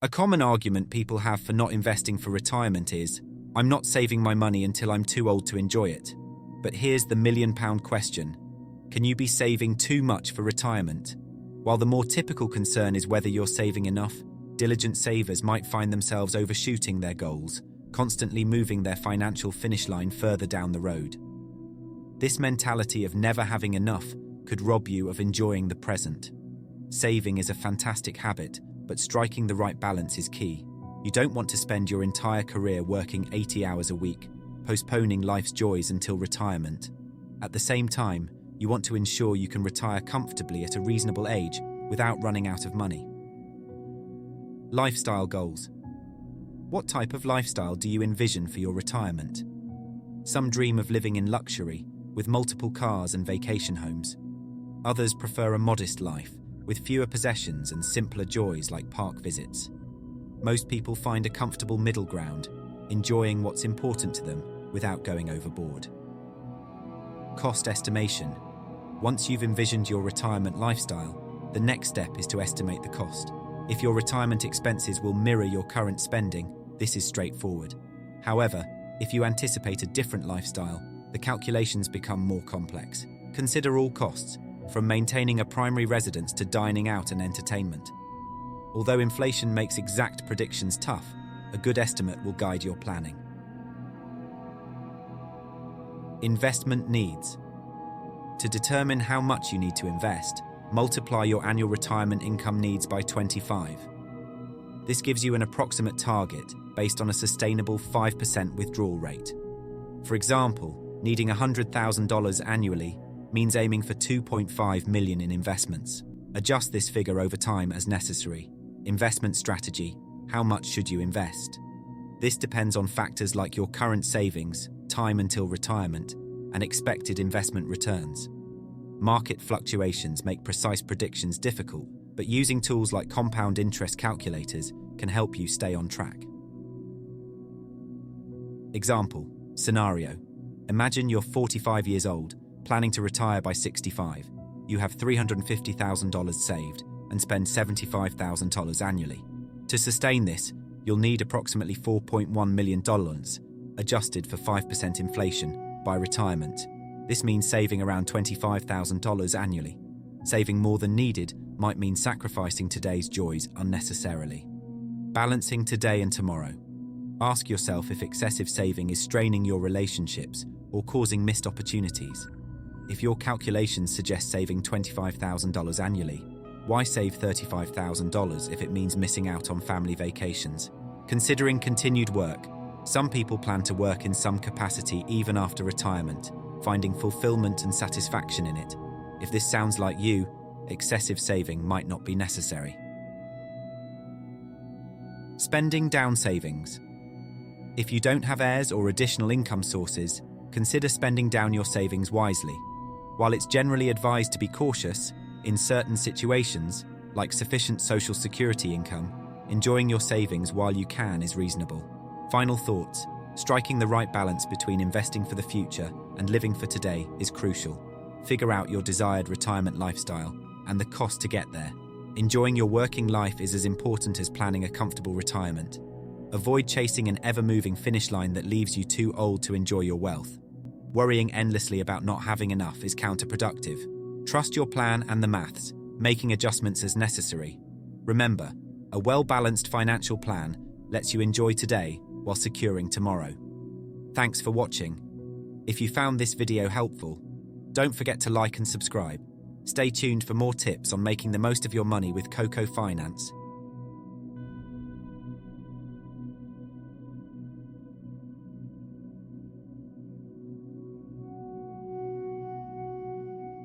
A common argument people have for not investing for retirement is, "I'm not saving my money until I'm too old to enjoy it." But here's the million-pound question. Can you be saving too much for retirement? While the more typical concern is whether you're saving enough, diligent savers might find themselves overshooting their goals, constantly moving their financial finish line further down the road. This mentality of never having enough could rob you of enjoying the present. Saving is a fantastic habit, but striking the right balance is key. You don't want to spend your entire career working 80 hours a week, postponing life's joys until retirement. At the same time, you want to ensure you can retire comfortably at a reasonable age without running out of money. Lifestyle goals. What type of lifestyle do you envision for your retirement? Some dream of living in luxury, with multiple cars and vacation homes. Others prefer a modest life, with fewer possessions and simpler joys like park visits. Most people find a comfortable middle ground, enjoying what's important to them without going overboard. Cost estimation. Once you've envisioned your retirement lifestyle, the next step is to estimate the cost. If your retirement expenses will mirror your current spending, this is straightforward. However, if you anticipate a different lifestyle, the calculations become more complex. Consider all costs, from maintaining a primary residence to dining out and entertainment. Although inflation makes exact predictions tough, a good estimate will guide your planning. Investment needs. To determine how much you need to invest, multiply your annual retirement income needs by 25. This gives you an approximate target based on a sustainable 5% withdrawal rate. For example, needing $100,000 annually means aiming for $2.5 million in investments. Adjust this figure over time as necessary. Investment strategy. How much should you invest? This depends on factors like your current savings, time until retirement, and expected investment returns. Market fluctuations make precise predictions difficult, but using tools like compound interest calculators can help you stay on track. Example, scenario. Imagine you're 45 years old, planning to retire by 65. You have $350,000 saved and spend $75,000 annually. To sustain this, you'll need approximately $4.1 million, adjusted for 5% inflation, by retirement. This means saving around $25,000 annually. Saving more than needed might mean sacrificing today's joys unnecessarily. Balancing today and tomorrow. Ask yourself if excessive saving is straining your relationships or causing missed opportunities. If your calculations suggest saving $25,000 annually, why save $35,000 if it means missing out on family vacations? Considering continued work, some people plan to work in some capacity even after retirement, finding fulfillment and satisfaction in it. If this sounds like you, excessive saving might not be necessary. Spending down savings. If you don't have heirs or additional income sources, consider spending down your savings wisely. While it's generally advised to be cautious, in certain situations, like sufficient social security income, enjoying your savings while you can is reasonable. Final thoughts. Striking the right balance between investing for the future and living for today is crucial. Figure out your desired retirement lifestyle and the cost to get there. Enjoying your working life is as important as planning a comfortable retirement. Avoid chasing an ever-moving finish line that leaves you too old to enjoy your wealth. Worrying endlessly about not having enough is counterproductive. Trust your plan and the maths, making adjustments as necessary. Remember, a well-balanced financial plan lets you enjoy today while securing tomorrow. Thanks for watching. If you found this video helpful, don't forget to like and subscribe. Stay tuned for more tips on making the most of your money with Coco Finance.